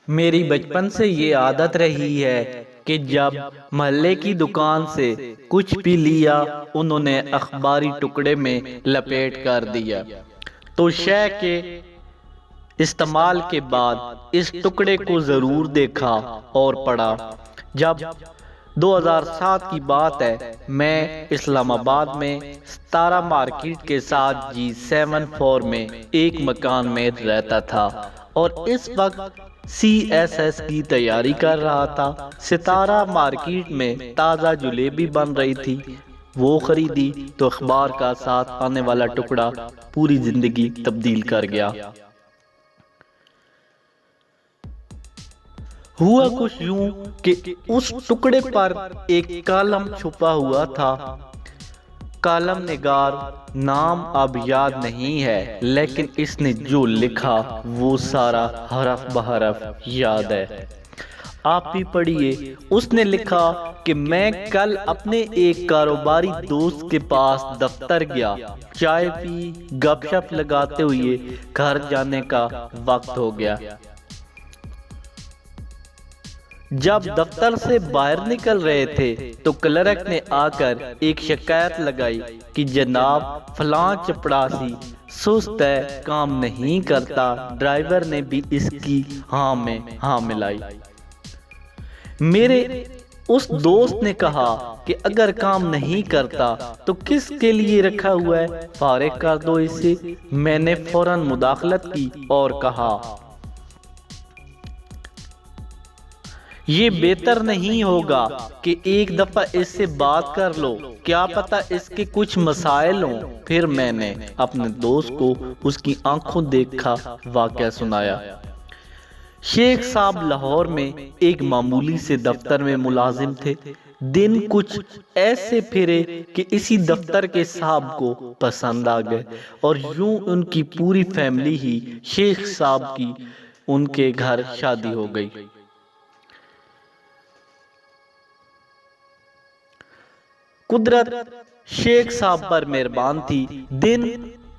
میری بچپن سے یہ عادت رہی ہے کہ جب محلے کی دکان سے کچھ بھی لیا انہوں نے اخباری ٹکڑے میں لپیٹ کر دیا تو شے کے استعمال کے بعد اس ٹکڑے کو ضرور دیکھا اور پڑھا۔ جب 2007 کی بات ہے، میں اسلام آباد میں ستارہ مارکیٹ کے ساتھ G74 میں ایک مکان میں رہتا تھا اور اس وقت CSS کی تیاری کر رہا تھا۔ ستارہ مارکیٹ میں تازہ جلیبی بن رہی تھی، وہ خریدی تو اخبار کا ساتھ آنے والا ٹکڑا پوری زندگی تبدیل کر گیا۔ ہوا کچھ یوں کہ اس ٹکڑے پر ایک کالم چھپا ہوا تھا۔ کالم نگار نام اب یاد نہیں ہے، لیکن اس نے جو لکھا وہ سارا حرف بحرف یاد ہے۔ آپ بھی پڑھیے۔ اس نے لکھا کہ میں کل اپنے ایک کاروباری دوست کے پاس دفتر گیا، چائے پی، گپ شپ لگاتے ہوئے گھر جانے کا وقت ہو گیا۔ جب دفتر سے باہر نکل رہے تھے تو کلرک نے آ کر ایک شکایت لگائی کہ جناب فلاں چپڑاسی سست ہے، کام نہیں کرتا۔ ڈرائیور نے بھی اس کی ہاں میں ہاں ملائی۔ میرے اس دوست نے کہا کہ اگر کام نہیں کرتا تو کس کے لیے رکھا ہوا ہے، فارغ کر دو اسے۔ میں نے فوراً مداخلت کی اور کہا یہ بہتر نہیں ہوگا کہ ایک دفعہ اس سے بات کر لو، کیا پتہ اس کے کچھ مسائل ہوں۔ پھر میں نے اپنے دوست کو اس کی آنکھوں دیکھا واقعہ سنایا۔ شیخ صاحب لاہور میں ایک معمولی سے دفتر میں ملازم تھے۔ دن کچھ ایسے پھرے کہ اسی دفتر کے صاحب کو پسند آ گئے اور یوں ان کی پوری فیملی ہی شیخ صاحب کی ان کے گھر شادی ہو گئی۔ قدرت شیخ صاحب پر مہربان تھی، دن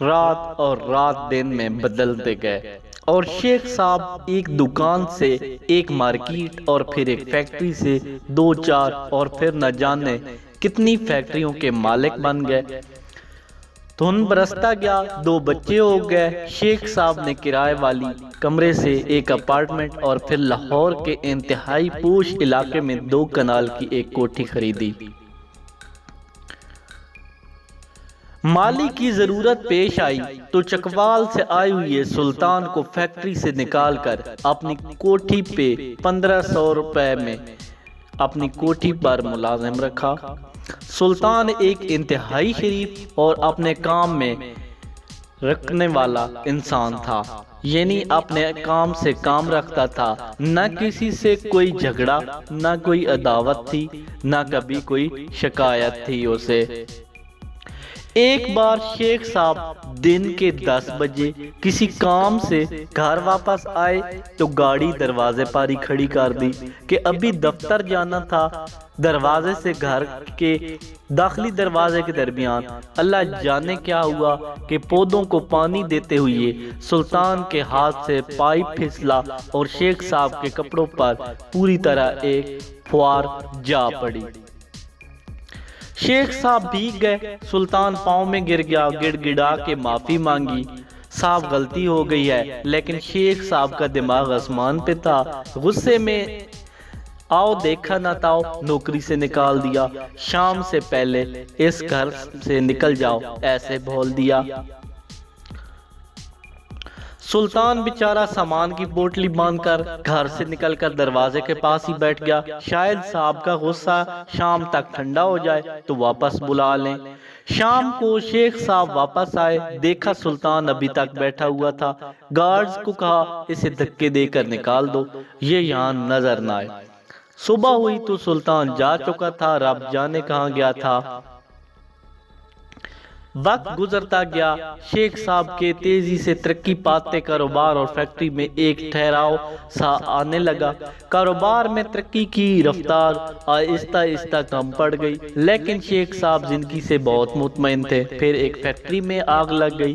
رات اور رات دن میں بدلتے گئے اور شیخ صاحب ایک دکان سے ایک مارکیٹ اور پھر ایک فیکٹری سے دو چار اور پھر نہ جانے کتنی فیکٹریوں کے مالک بن گئے۔ دھن برستا گیا، دو بچے ہو گئے۔ شیخ صاحب نے کرائے والی کمرے سے ایک اپارٹمنٹ اور پھر لاہور کے انتہائی پوش علاقے میں 2 کنال کی ایک کوٹھی خریدی۔ مالی کی ضرورت پیش آئی تو چکوال سے آئے ہوئے سلطان کو فیکٹری سے نکال کر اپنی کوٹھی پہ 1500 روپے میں اپنی کوٹھی پر ملازم رکھا۔ سلطان ایک انتہائی شریف اور اپنے کام میں رکھنے والا انسان تھا، یعنی اپنے کام سے کام رکھتا تھا۔ نہ کسی سے کوئی جھگڑا، نہ کوئی عداوت تھی، نہ کبھی کوئی شکایت تھی اسے۔ ایک بار شیخ صاحب دن کے 10 بجے کسی کام سے گھر واپس آئے تو گاڑی دروازے پر ہی کھڑی کر دی کہ ابھی دفتر جانا تھا۔ دروازے سے گھر کے داخلی دروازے کے درمیان اللہ جانے کیا ہوا کہ پودوں کو پانی دیتے ہوئے سلطان کے ہاتھ سے پائپ پھسلا اور شیخ صاحب کے کپڑوں پر پوری طرح ایک پھوار جا پڑی۔ شیخ صاحب بھیگ گئے، سلطان پاؤں میں گر گیا، گڑ گڑا کے معافی مانگی۔ صاحب غلطی ہو گئی ہے، لیکن شیخ صاحب کا دماغ آسمان پہ تھا۔ غصے میں آؤ دیکھا نہ تاؤ نوکری سے نکال دیا، شام سے پہلے اس گھر سے نکل جاؤ ایسے بول دیا۔ سلطان بیچارہ سامان کی پوٹلی باندھ کر گھر سے نکل کر دروازے کے پاس ہی بیٹھ گیا، شاید صاحب کا غصہ شام تک ٹھنڈا ہو جائے تو واپس بلا لیں۔ شام کو شیخ صاحب واپس آئے، دیکھا سلطان ابھی تک بیٹھا ہوا تھا۔ گارڈز کو کہا اسے دھکے دے کر نکال دو، یہ یہاں نظر نہ آئے۔ صبح ہوئی تو سلطان جا چکا تھا، رب جانے کہاں گیا تھا۔ وقت گزرتا گیا، شیخ صاحب کے تیزی سے ترقی پاتے کاروبار اور فیکٹری میں ایک ٹھہراؤ سا آنے لگا۔ کاروبار میں ترقی کی رفتار آہستہ آہستہ کم پڑ گئی، لیکن شیخ صاحب زندگی سے بہت مطمئن تھے۔ پھر ایک فیکٹری میں آگ لگ گئی،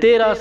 13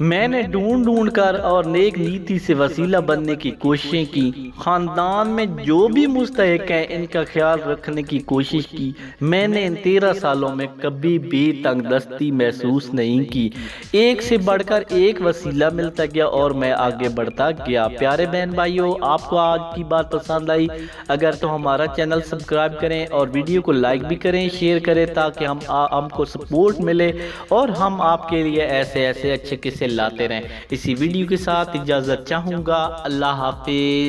میں نے ڈھونڈ کر اور نیک نیتی سے وسیلہ بننے کی کوششیں کی، خاندان میں جو بھی مستحق ہیں ان کا خیال رکھنے کی کوشش کی۔ میں نے ان 13 سالوں میں کبھی بھی تنگ دستی محسوس نہیں کی، ایک سے بڑھ کر ایک وسیلہ ملتا گیا اور میں آگے بڑھتا گیا۔ پیارے بہن بھائیوں، آپ کو آج کی بات پسند آئی اگر تو ہمارا چینل سبسکرائب کریں اور ویڈیو کو لائک بھی کریں، شیئر کریں تاکہ ہم کو سپورٹ ملے اور ہم آپ کے لیے ایسے اچھے قصے لاتے رہیں۔ اسی ویڈیو کے ساتھ اجازت چاہوں گا، اللہ حافظ۔